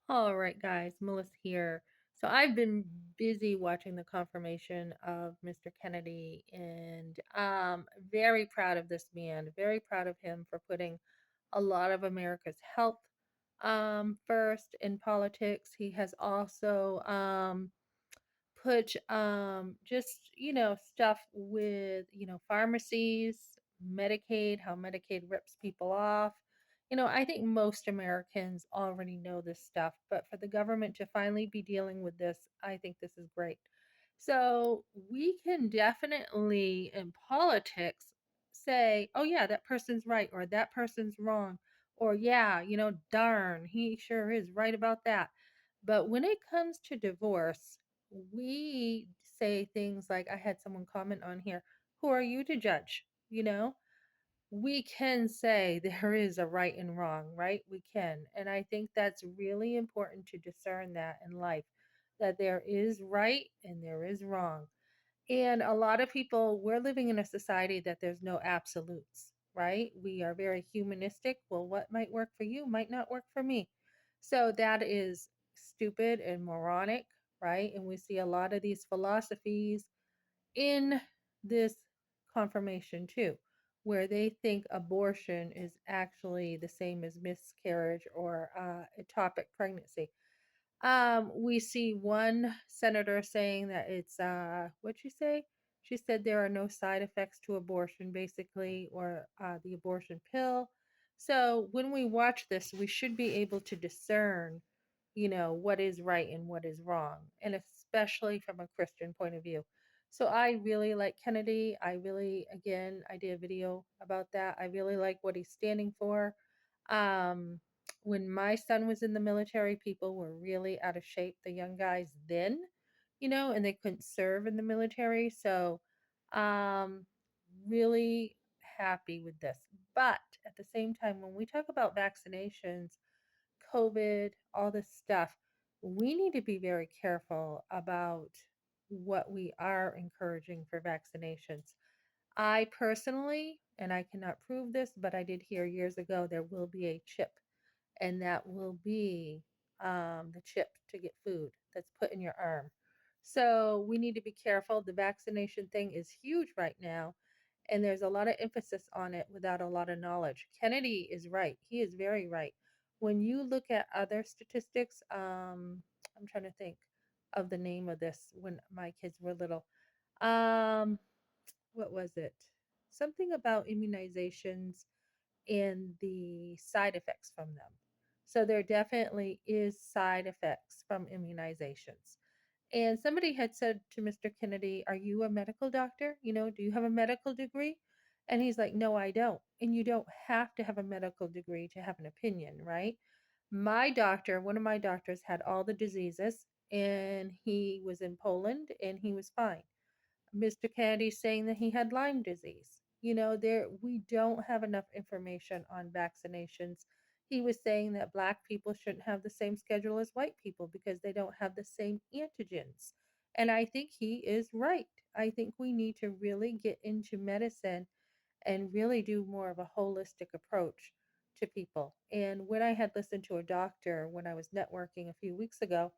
All right, guys, Melissa here. So I've been busy watching the confirmation of Mr. Kennedy and very proud of this man, very proud of him for putting a lot of America's health first in politics. He has also put just stuff with pharmacies, Medicaid, how Medicaid rips people off. I think most Americans already know this stuff, but for the government to finally be dealing with this, I think this is great. So we can definitely in politics say, oh yeah, that person's right, or that person's wrong, or yeah, darn, he sure is right about that. But when it comes to divorce, we say things like, I had someone comment on here, who are you to judge? We can say there is a right and wrong, right? We can. And I think that's really important to discern that in life, that there is right and there is wrong. And a lot of people, we're living in a society that there's no absolutes, right? We are very humanistic. Well, what might work for you might not work for me. So that is stupid and moronic, right? And we see a lot of these philosophies in this confirmation too, where they think abortion is actually the same as miscarriage or ectopic pregnancy. We see one senator saying that it's what'd she say? She said there are no side effects to abortion, basically, or the abortion pill. So when we watch this, we should be able to discern, what is right and what is wrong, and especially from a Christian point of view. So I really like Kennedy. Again, I did a video about that. I really like what he's standing for. Um, when my son was in the military, people were really out of shape, the young guys then, and they couldn't serve in the military. So, um, really happy with this. But at the same time, when we talk about vaccinations, COVID, all this stuff, we need to be very careful about what we are encouraging for vaccinations. I personally, and I cannot prove this, but I did hear years ago there will be a chip, and that will be the chip to get food that's put in your arm. So we need to be careful. The vaccination thing is huge right now, and there's a lot of emphasis on it without a lot of knowledge. Kennedy is right. He is very right. When you look at other statistics, I'm trying to think of the name of this when my kids were little. Um, what was it? Something about immunizations and the side effects from them. So there definitely is side effects from immunizations. And somebody had said to Mr. Kennedy, "Are you a medical doctor? Do you have a medical degree?" And he's like, "No, I don't." And you don't have to have a medical degree to have an opinion, right? My doctor, one of my doctors, had all the diseases and he was in Poland and he was fine. Mr. Kennedy saying that he had Lyme disease. There we don't have enough information on vaccinations. He was saying that black people shouldn't have the same schedule as white people because they don't have the same antigens. And I think he is right. I think we need to really get into medicine and really do more of a holistic approach to people. And when I had listened to a doctor when I was networking a few weeks ago,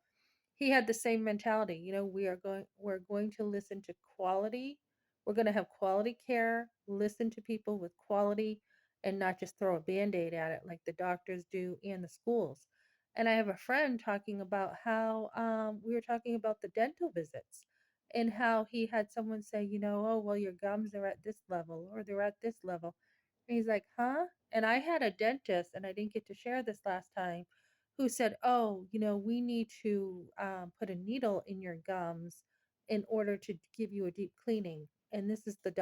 he had the same mentality. We're going to listen to quality. We're going to have quality care, listen to people with quality and not just throw a band-aid at it like the doctors do and the schools. And I have a friend talking about how we were talking about the dental visits and how he had someone say, oh, well, your gums are at this level or they're at this level. And he's like, huh? And I had a dentist, and I didn't get to share this last time, who said, "Oh, we need to put a needle in your gums in order to give you a deep cleaning." And this is the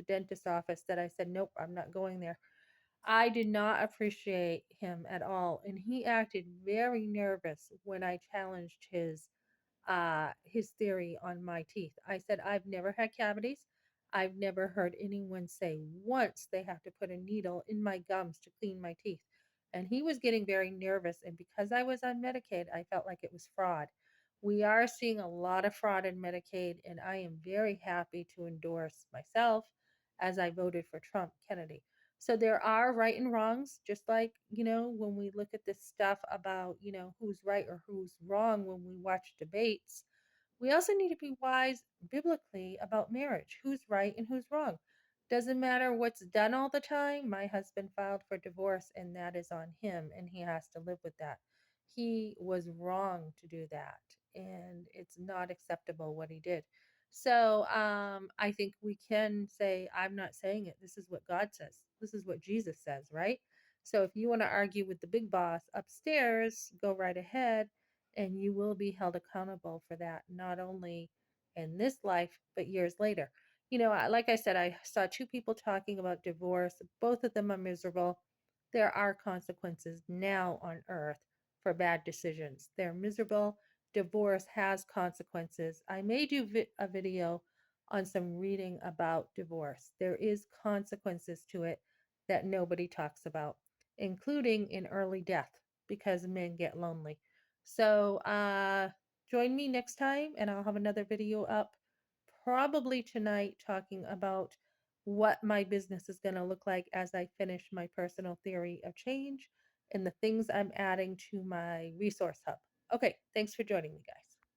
dentist office that I said, "Nope, I'm not going there." I did not appreciate him at all, and he acted very nervous when I challenged his theory on my teeth. I said, I've never had cavities. I've never heard anyone say once they have to put a needle in my gums to clean my teeth. And he was getting very nervous. And because I was on Medicaid, I felt like it was fraud. We are seeing a lot of fraud in Medicaid, and I am very happy to endorse myself as I voted for Trump Kennedy. So there are right and wrongs, just like, when we look at this stuff about, who's right or who's wrong when we watch debates, we also need to be wise biblically about marriage. Who's right and who's wrong? Doesn't matter what's done all the time. My husband filed for divorce, and that is on him, and he has to live with that. He was wrong to do that, and it's not acceptable what he did. So I think we can say, I'm not saying it. This is what God says. This is what Jesus says, right? So if you want to argue with the big boss upstairs, go right ahead, and you will be held accountable for that, not only in this life, but years later. Like I said, I saw two people talking about divorce. Both of them are miserable. There are consequences now on earth for bad decisions. They're miserable. Divorce has consequences. I may do a video on some reading about divorce. There is consequences to it that nobody talks about, including in early death because men get lonely. So join me next time, and I'll have another video up probably tonight talking about what my business is going to look like as I finish my personal theory of change and the things I'm adding to my resource hub. Okay, thanks for joining me, guys.